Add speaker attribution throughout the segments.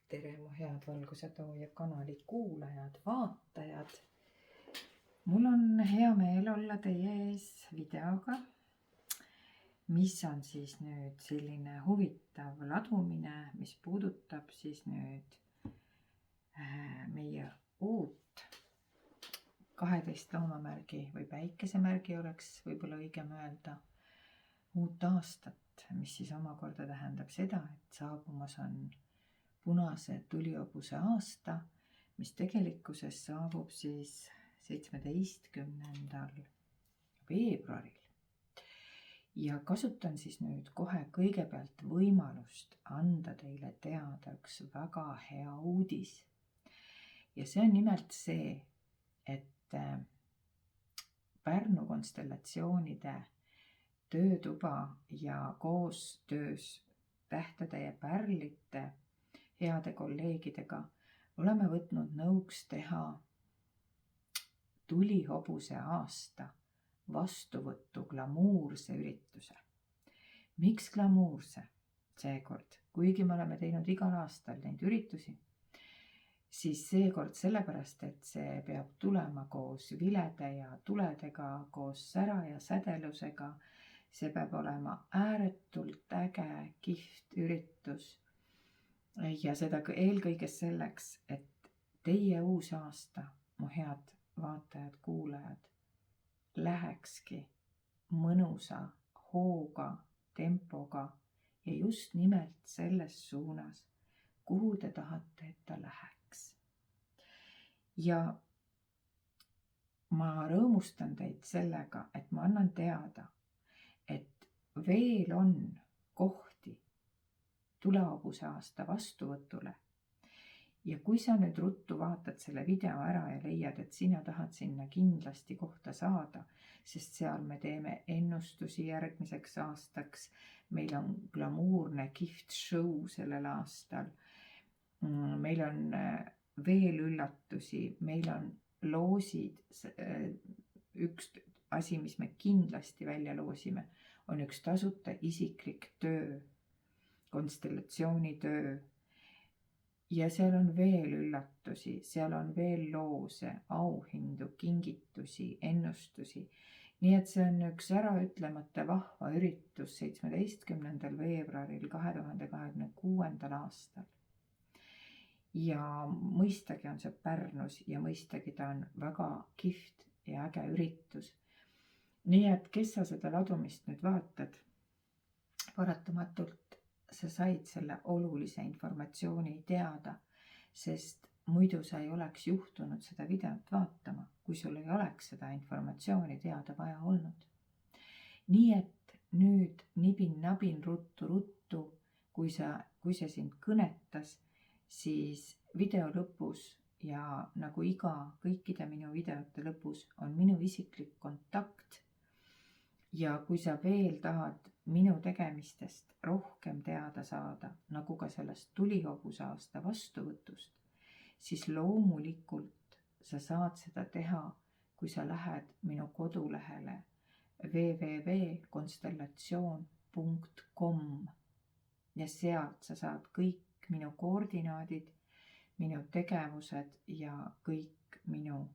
Speaker 1: tere, mu head Valguse Tooja kanali kuulajad, vaatajad. Mul on hea meel olla teie ees videoga, mis on siis nüüd selline huvitav ladumine, mis puudutab siis nüüd meie uut 12 loomamärgi või päikesemärgi oleks võib-olla õigem öelda, uut aastat, mis siis omakorda tähendab seda, et saabumas on punase tulihobuse aasta, mis tegelikkuses saabub siis 17. veebruaril. Ja kasutan siis nüüd kohe kõigepealt võimalust anda teile teada üks väga hea uudis. Ja see on nimelt see, et Pärnu konstellatsioonide töötuba ja koostöös tähtede ja pärlite heade kolleegidega oleme võtnud nõuks teha tulihobuse aasta vastuvõttu glamuurse ürituse. Miks glamuurse? Seekord, kuigi me oleme teinud igal aastal neid üritusi, siis seekord sellepärast, et see peab tulema koos vilede ja tuledega, koos sära ja sädelusega. See peab olema ääretult äge, kihvt üritus. Ja seda eelkõige selleks, et teie uus aasta, mu head vaatajad, kuulajad, lähekski mõnusa hooga, tempoga ja just nimelt selles suunas, kuhu te tahate, et ta läheks. Ja ma rõõmustan teid sellega, et ma annan teada, et veel on kohti tulehobuse aasta vastuvõtule. Ja kui sa nüüd ruttu vaatad selle video ära ja leiad, et sina tahad sinna kindlasti kohta saada, sest seal me teeme ennustusi järgmiseks aastaks, meil on glamuurne kihvt show sellel aastal, meil on veel üllatusi, meil on loosid, üks asi, mis me kindlasti välja loosime, on üks tasuta isiklik töö, konstellatsioonitöö. Ja seal on veel üllatusi, seal on veel loose, auhindu, kingitusi, ennustusi. Nii et see on üks äraütlemata vahva üritus 17. veebruaril 2026. aastal. Ja mõistagi on see Pärnus ja mõistagi ta on väga kihvt ja äge üritus. Nii et kes sa seda ladumist nüüd vaatad, paratamatult sa said selle olulise informatsiooni teada, sest muidu sa ei oleks juhtunud seda videot vaatama, kui sul ei oleks seda informatsiooni teada vaja olnud. Nii et nüüd nibin-nabin ruttu, kui see sind kõnetas, siis video lõpus ja nagu kõikide minu videote lõpus on minu isiklik kontakt. Ja kui sa veel tahad minu tegemistest rohkem teada saada, nagu ka sellest tulihobuse aasta vastuvõtust, siis loomulikult sa saad seda teha, kui sa lähed minu kodulehele www.constellation.com ja sealt sa saad kõik minu koordinaadid, minu tegevused ja kõik minu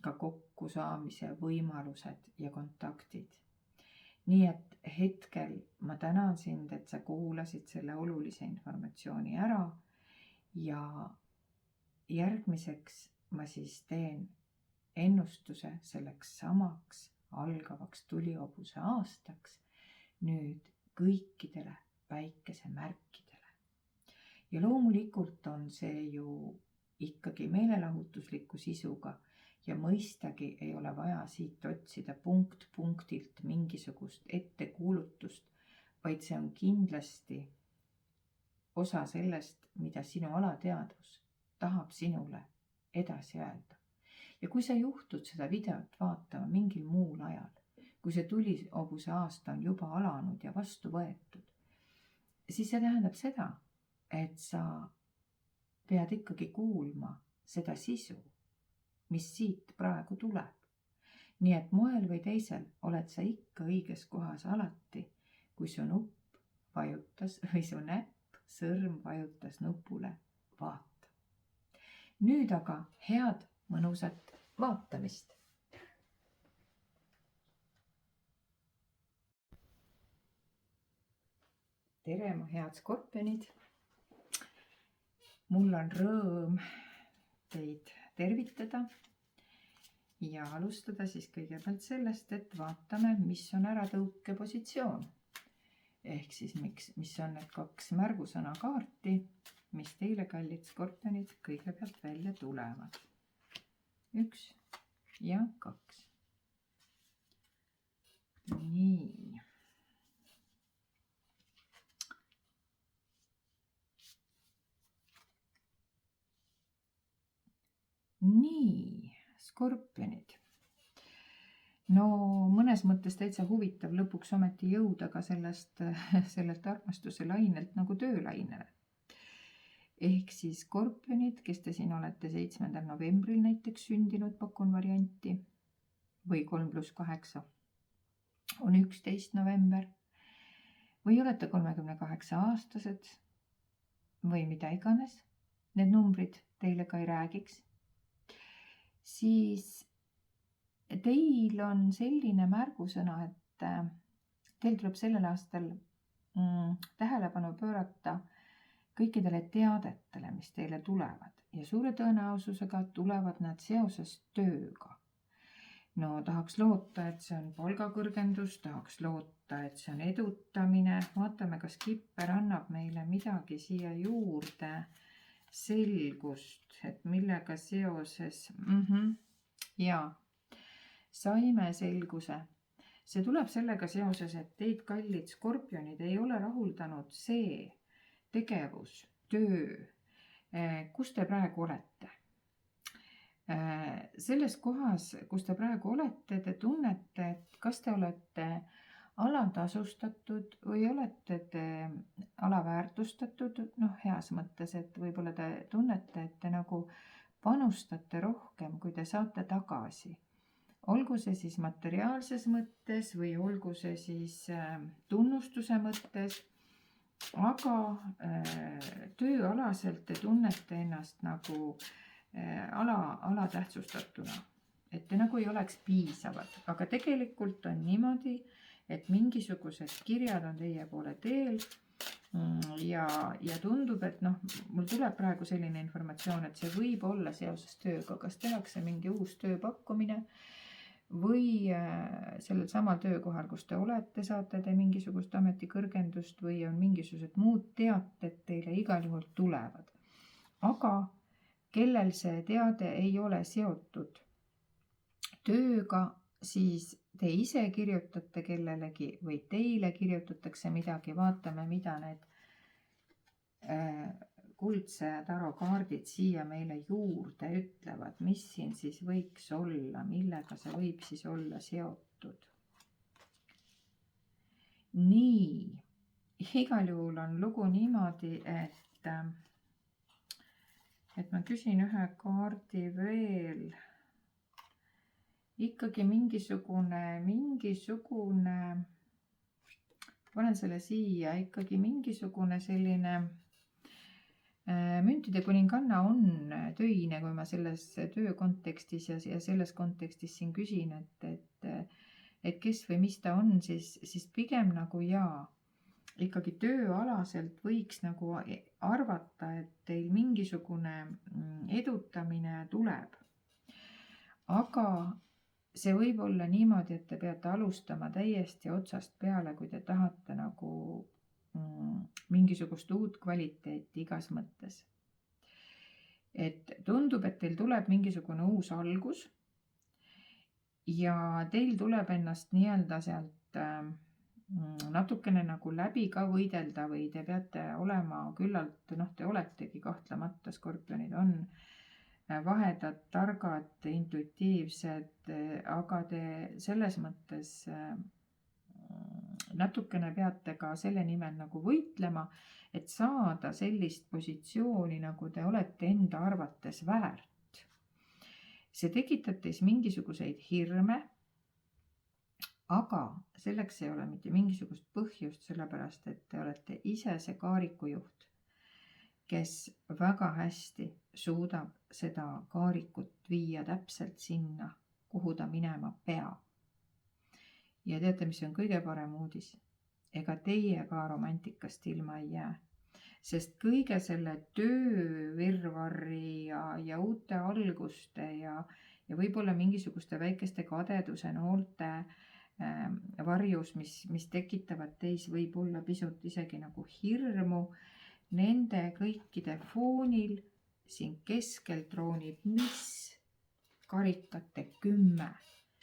Speaker 1: ka kokkusaamise võimalused ja kontaktid. Nii et hetkel ma tänan sind, et sa kuulasid selle olulise informatsiooni ära ja järgmiseks ma siis teen ennustuse selleks samaks algavaks tulihobuse aastaks nüüd kõikidele päikesemärkidele. Ja loomulikult on see ju ikkagi meelelahutusliku sisuga ja mõistagi ei ole vaja siit otsida punkt punktilt mingisugust ettekuulutust, vaid see on kindlasti osa sellest, mida sinu alateadvus tahab sinule edasi öelda. Ja kui sa juhtud seda videot vaatama mingil muul ajal, kui see tulihobuse aasta on juba alanud ja vastu võetud, siis see tähendab seda, et sa pead ikkagi kuulma seda sisu, mis siit praegu tuleb. Nii et moel või teisel oled sa ikka õiges kohas alati, kui su nupp vajutas või su näpp sõrm vajutas nupule vaata. Nüüd aga head mõnusat vaatamist. Tere, mu head skorpionid. Mul on rõõm teid tervitada ja alustada siis kõigepealt sellest, et vaatame, mis on äratõuke positsioon. Ehk siis mis on need 2 märgusõna kaarti, mis teile, kallid skorpionid, kõigepealt välja tulevad. 1 ja 2. Nii. Nii, skorpionid. No mõnes mõttes täitsa huvitav lõpuks ometi jõuda ka sellelt armastuse lainelt nagu töölainele. Ehk siis skorpionid, kes te siin olete 7. novembril näiteks sündinud, pakun varianti, või 3+8 on 11. november, või olete 38-aastased või mida iganes, need numbrid teile ka ei räägiks, siis teil on selline märgusõna, et teil tuleb sellel aastal tähelepanu pöörata kõikidele teadetele, mis teile tulevad ja suure tõenäosusega tulevad nad seoses tööga. No tahaks loota, et see on palgakõrgendus, tahaks loota, et see on edutamine. Vaatame, kas Kipper annab meile midagi siia juurde, selgust, et millega seoses. Jaa, saime selguse. See tuleb sellega seoses, et teid, kallid skorpionid, ei ole rahuldanud see tegevus, töö, kus te praegu olete. Selles kohas, kus te praegu olete, te tunnete, et kas te olete alatasustatud või olete te alaväärtustatud, heas mõttes, et võib-olla te tunnete, et te nagu panustate rohkem, kui te saate tagasi. Olgu see siis materiaalses mõttes või olgu see siis tunnustuse mõttes, aga tööalaselt te tunnete ennast nagu alatähtsustatuna, et te nagu ei oleks piisavad, aga tegelikult on niimoodi, et mingisugused kirjad on teie poole teel ja tundub, et mul tuleb praegu selline informatsioon, et see võib olla seoses tööga, kas tehakse mingi uus tööpakkumine või sellel samal töökohal, kus te olete, saate te mingisugust ametikõrgendust või on mingisugused muud teated teile igal juhul tulevad. Aga kellel see teade ei ole seotud tööga, siis te ise kirjutate kellelegi või teile kirjutatakse midagi, vaatame, mida need kuldse tarokaardid siia meile juurde ütlevad, mis siin siis võiks olla, millega see võib siis olla seotud. Nii, igal juhul on lugu niimoodi, et ma küsin ühe kaardi veel. Ikkagi mingisugune, panen selle siia, ikkagi mingisugune selline müntide kuninganna on töine, kui ma selles töö kontekstis ja selles kontekstis siin küsin, et kes või mis ta on, siis pigem nagu jaa. Ikkagi tööalaselt võiks nagu arvata, et teil mingisugune edutamine tuleb. Aga see võib olla niimoodi, et te peate alustama täiesti otsast peale, kui te tahate nagu mingisugust uut kvaliteeti igas mõttes. Et tundub, et teil tuleb mingisugune uus algus ja teil tuleb ennast nii-öelda sealt natukene nagu läbi ka võidelda või te peate olema küllalt, te oletegi kahtlemata, skorpionid on vahedad, targad, intuitiivsed, aga te selles mõttes natukene peate ka selle nimel nagu võitlema, et saada sellist positsiooni, nagu te olete enda arvates väärt. See tekitab teis mingisuguseid hirme, aga selleks ei ole mitte mingisugust põhjust, sellepärast et te olete ise see kaarikujuht. kes väga hästi suudab seda kaarikut viia täpselt sinna, kuhu ta minema peab. Ja teate, mis on kõige parem uudis? Ega teie ka romantikast ilma ei jää. Sest kõige selle töövirvarri ja uute alguste ja võib-olla mingisuguste väikeste kadeduse noolte varjus, mis tekitavad teis võib-olla pisut isegi nagu hirmu, nende kõikide foonil siin keskel troonib mis? Karikate 10.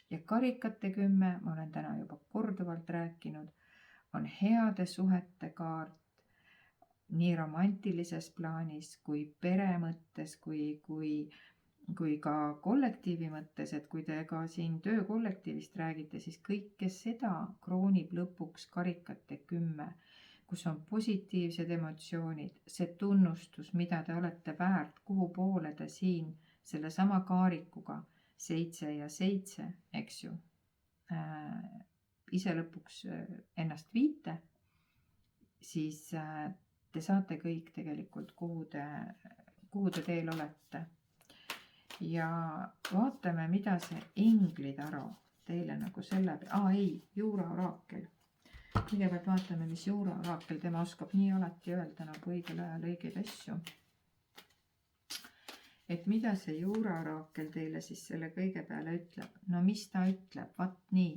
Speaker 1: Ja karikate 10, ma olen täna juba korduvalt rääkinud, on heade suhete kaart nii romantilises plaanis kui pere mõttes, kui ka kollektiivi mõttes, et kui te ka siin töökollektiivist räägite, siis kõike seda kroonib lõpuks karikate 10, kus on positiivsed emotsioonid, see tunnustus, mida te olete väärt, kuhu poole te siin selle sama kaarikuga 7 ja 7, eks ju, ise lõpuks ennast viite, siis te saate kõik tegelikult, kuhu te teel olete. Ja vaatame, mida see englitaro teile nagu selle... juuraoraakel. Kõigepealt vaatame, mis juuraoraakel, tema oskab nii alati öelda nagu õigel ajal õigeid asju. Et mida see juuraoraakel teile siis selle kõige peale ütleb? No mis ta ütleb? Vaat nii.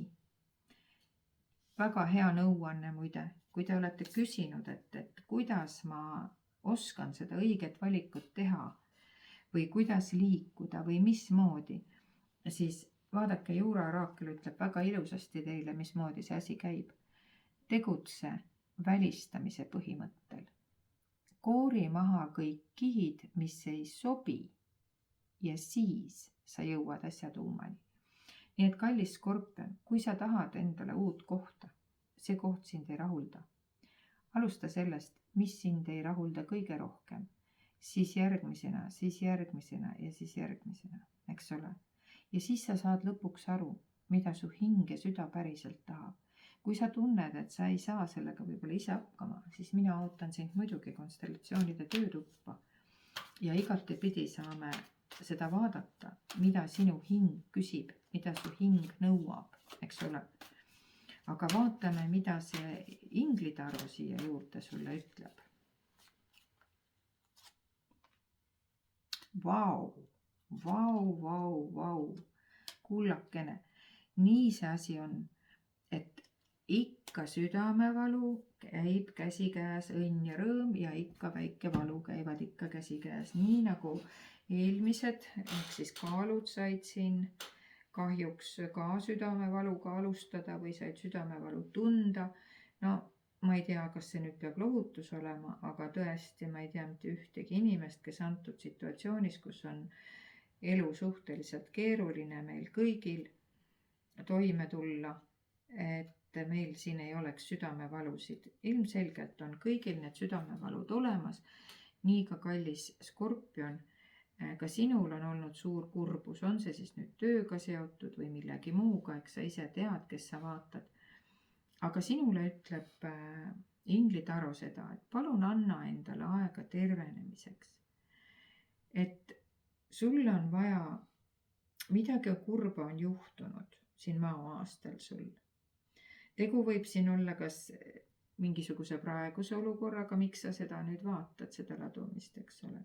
Speaker 1: Väga hea nõuanne muide, kui te olete küsinud, et kuidas ma oskan seda õiget valikut teha või kuidas liikuda või mismoodi, siis vaadake, juuraoraakel ütleb väga ilusasti teile, mismoodi see asi käib. Tegutse välistamise põhimõttel. Koori maha kõik kihid, mis ei sobi ja siis sa jõuad asja tuumani. Nii et kallis skorpion, kui sa tahad endale uut kohta, see koht sind ei rahulda. Alusta sellest, mis sind ei rahulda kõige rohkem, siis järgmisena ja siis järgmisena, eks ole. Ja siis sa saad lõpuks aru, mida su hing ja süda päriselt tahab. Kui sa tunned, et sa ei saa sellega võib-olla ise hakkama, siis mina ootan sind muidugi konstellatsioonide töötuppa ja igatepidi saame seda vaadata, mida sinu hing küsib, mida su hing nõuab, eks ole. Aga vaatame, mida see inglitaro siia juurde sulle ütleb. Vau, kullakene. Nii see asi on, et ikka südamevalu käib käsikäes õnn ja rõõm ja ikka väike valu käivad ikka käsikäes. Nii nagu eelmised, ehk siis kaalud said siin kahjuks ka südamevaluga alustada või said südamevalu tunda. No ma ei tea, kas see nüüd peab lohutus olema, aga tõesti ma ei tea mitte ühtegi inimest, kes antud situatsioonis, kus on elu suhteliselt keeruline meil kõigil toime tulla, et meil siin ei oleks südamevalusid. Ilmselgelt on kõigil need südamevalud olemas, nii ka kallis skorpion. Ka sinul on olnud suur kurbus, on see siis nüüd tööga seotud või millegi muuga, eks sa ise tead, kes sa vaatad. Aga sinule ütleb inglitaro seda, et palun anna endale aega tervenemiseks. Et sul on vaja, midagi kurba on juhtunud siin Maa-aastal sul. Tegu võib siin olla kas mingisuguse praeguse olukorraga, miks sa seda nüüd vaatad, seda ladumist, eks ole.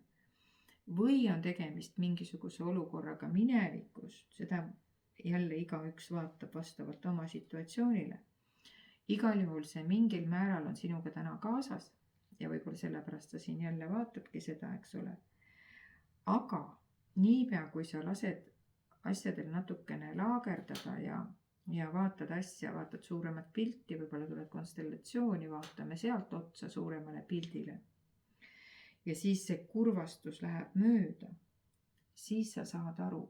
Speaker 1: Või on tegemist mingisuguse olukorraga minevikust, seda jälle igaüks vaatab vastavalt oma situatsioonile. Igal juhul see mingil määral on sinuga täna kaasas ja võib-olla sellepärast sa siin jälle vaatabki seda, eks ole. Aga niipea, kui sa lased asjadel natukene laagerdada ja vaatad asja, vaatad suuremat pilti, võib-olla tuled konstellatsiooni, vaatame sealt otsa suuremale pildile. Ja siis see kurvastus läheb mööda, siis sa saad aru,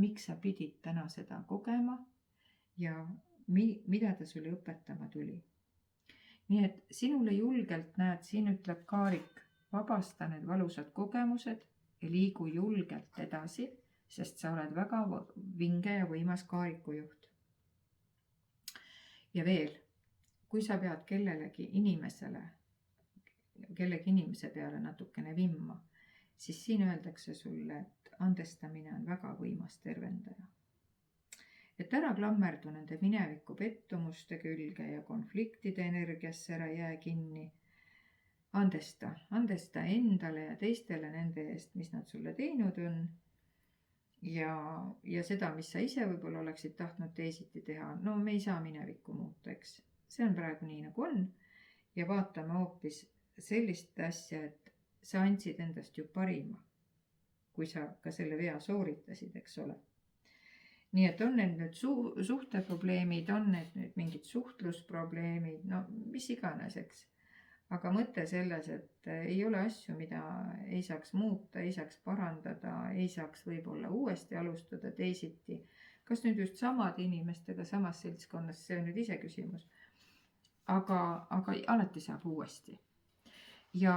Speaker 1: miks sa pidid täna seda kogema ja mida ta sulle õpetama tuli. Nii et sinule julgelt näed, siin ütleb kaarik, vabasta need valusad kogemused ja liigu julgelt edasi, sest sa oled väga vinge ja võimas kaarikujuht. Ja veel, kui sa pead kellelegi inimesele kellegi inimese peale natukene vimma, siis siin öeldakse sulle, et andestamine on väga võimas tervendaja. Et ära klammerdu nende mineviku pettumuste külge ja konfliktide energiasse ära jää kinni. Andesta endale ja teistele nende eest, mis nad sulle teinud on. Ja seda, mis sa ise võib-olla oleksid tahtnud teisiti teha, no me ei saa minevikku muuta, eks. See on praegu nii nagu on. Ja vaatame hoopis sellist asja, et sa andsid endast ju parima, kui sa ka selle vea sooritasid, eks ole. Nii et on need nüüd suhteprobleemid, on need nüüd mingid suhtlusprobleemid, no mis iganes, eks. Aga mõte selles, et ei ole asju, mida ei saaks muuta, ei saaks parandada, ei saaks võib-olla uuesti alustada teisiti. Kas nüüd just samade inimestega samas seltskonnas, see on nüüd ise küsimus. Aga alati saab uuesti. Ja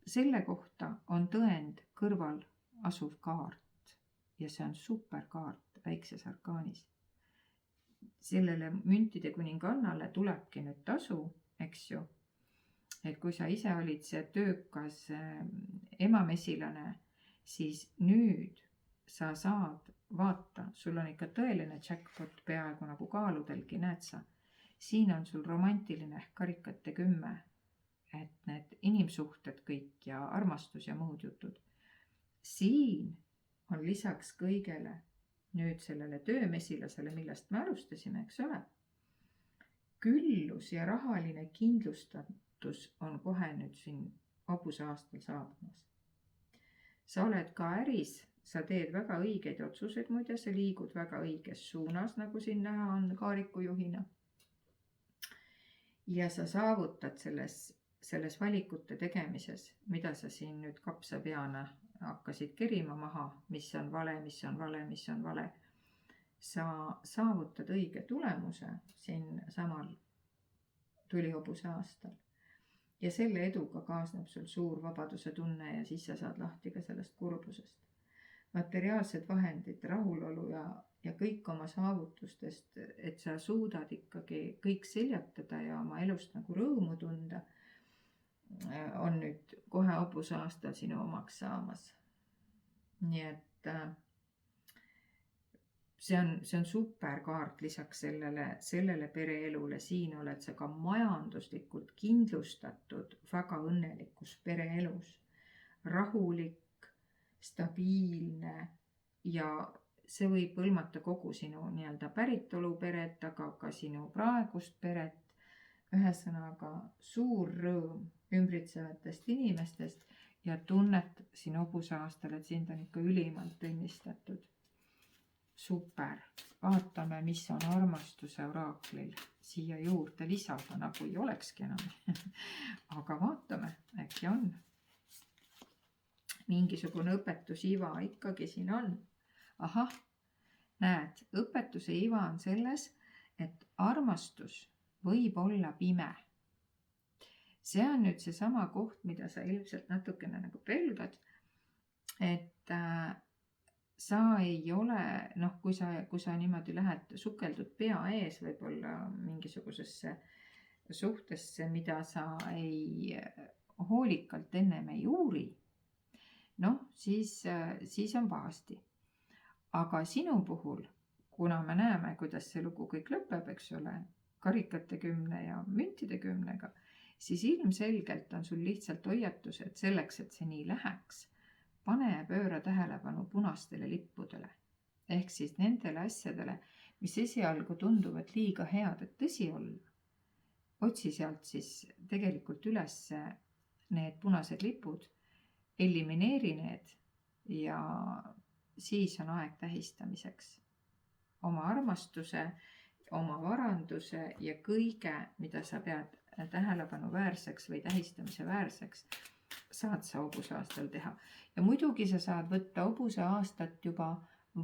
Speaker 1: selle kohta on tõend kõrval asuv kaart. Ja see on superkaart väikses arkaanis. Sellele müntide kuningannale tulebki nüüd tasu, eks ju. Et kui sa ise olid see töökas emamesilane, siis nüüd sa saad vaata, sul on ikka tõeline jackpot peaaegu nagu kaaludelgi, näed sa. Siin on sul romantiline ehk karikate 10, et need inimsuhted kõik ja armastus ja muud jutud. Siin on lisaks kõigele nüüd sellele töömesilasele, millest me alustasime, eks ole. Küllus ja rahaline kindlustatus on kohe nüüd siin hobuse aastal saabumas. Sa oled ka äris, sa teed väga õigeid otsuseid, muide sa liigud väga õiges suunas, nagu siin näha on kaarikujuhina. Ja sa saavutad selles valikute tegemises, mida sa siin nüüd kapsapeana hakkasid kerima maha, mis on vale, mis on vale, mis on vale. Sa saavutad õige tulemuse siin samal tulihobuse aastal. Ja selle eduga kaasneb sul suur vabaduse tunne ja siis sa saad lahti ka sellest kurbusest. Materiaalsed vahendid, rahulolu ja kõik oma saavutustest, et sa suudad ikkagi kõik seljatada ja oma elust nagu rõõmu tunda, on nüüd kohe hobuse aastal sinu omaks saamas. Nii et see on superkaart lisaks sellele pereelule. Siin oled sa ka majanduslikult kindlustatud väga õnnelikus pereelus. Rahulik, stabiilne ja see võib hõlmata kogu sinu nii-öelda päritoluperet, aga ka sinu praegust peret. Ühesõnaga suur rõõm ümbritsevatest inimestest ja tunnet siin hobuse aastal, et sind on ikka ülimalt õnnistatud. Super. Vaatame, mis on armastuse oraaklil siia juurde lisada, nagu ei olekski enam. Aga vaatame, äkki on. Mingisugune õpetusiva ikkagi siin on. Ahah, näed, õpetuse iva on selles, et armastus võib olla pime. See on nüüd see sama koht, mida sa ilmselt natukene nagu pelgad, et sa ei ole, kui sa niimoodi lähed sukeldud pea ees võib-olla mingisugusesse suhtesse, mida sa ei hoolikalt ennem ei uuri, siis on pahasti. Aga sinu puhul, kuna me näeme, kuidas see lugu kõik lõpeb, eks ole, karikate 10 ja müntide 10-ga, siis ilmselgelt on sul lihtsalt hoiatus, et selleks, et see nii läheks, pane ja pööra tähelepanu punastele lippudele. Ehk siis nendele asjadele, mis esialgu tunduvad liiga head, et tõsi olla. Otsi sealt siis tegelikult üles need punased lipud, elimineeri need ja siis on aeg tähistamiseks. Oma armastuse, oma varanduse ja kõige, mida sa pead tähelepanu väärseks või tähistamise väärseks, saad sa hobuse aastal teha. Ja muidugi sa saad võtta hobuse aastat juba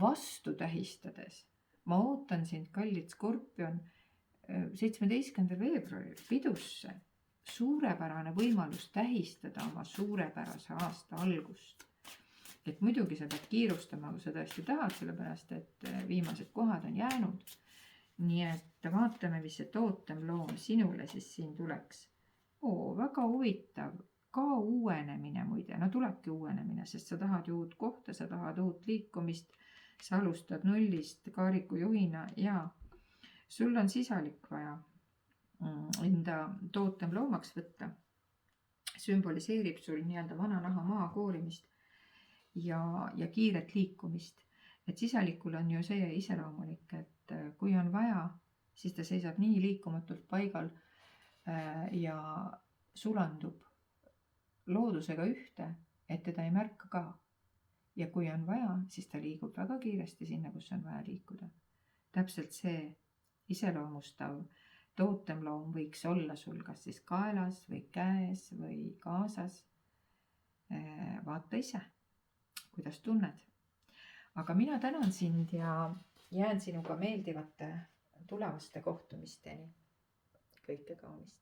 Speaker 1: vastu tähistades. Ma ootan sind, kallid Skorpion, 17. veebruaril pidusse. Suurepärane võimalus tähistada oma suurepärase aasta algust. Et muidugi sa pead kiirustama, kui sa tõesti tahad, sellepärast, et viimased kohad on jäänud. Nii et vaatame, mis see tootemloom sinule siis siin tuleks. väga huvitav, ka uuenemine muide, no tulebki uuenemine, sest sa tahad ju uut kohta, sa tahad uut liikumist, sa alustad nullist kaarikujuhina ja sul on sisalik vaja enda tootem loomaks võtta. Sümboliseerib sul nii-öelda vana naha maha koorimist ja kiiret liikumist. Et sisalikul on ju see iseloomulik, et kui on vaja, siis ta seisab nii liikumatult paigal ja sulandub loodusega ühte, et teda ei märka ka. Ja kui on vaja, siis ta liigub väga kiiresti sinna, kus on vaja liikuda. Täpselt see iseloomustav tootemloom võiks olla sul kas siis kaelas või käes või kaasas. Vaata ise, kuidas tunned. Aga mina tänan sind ja jään sinuga meeldivate tulevaste kohtumisteni. Kõike kaunist.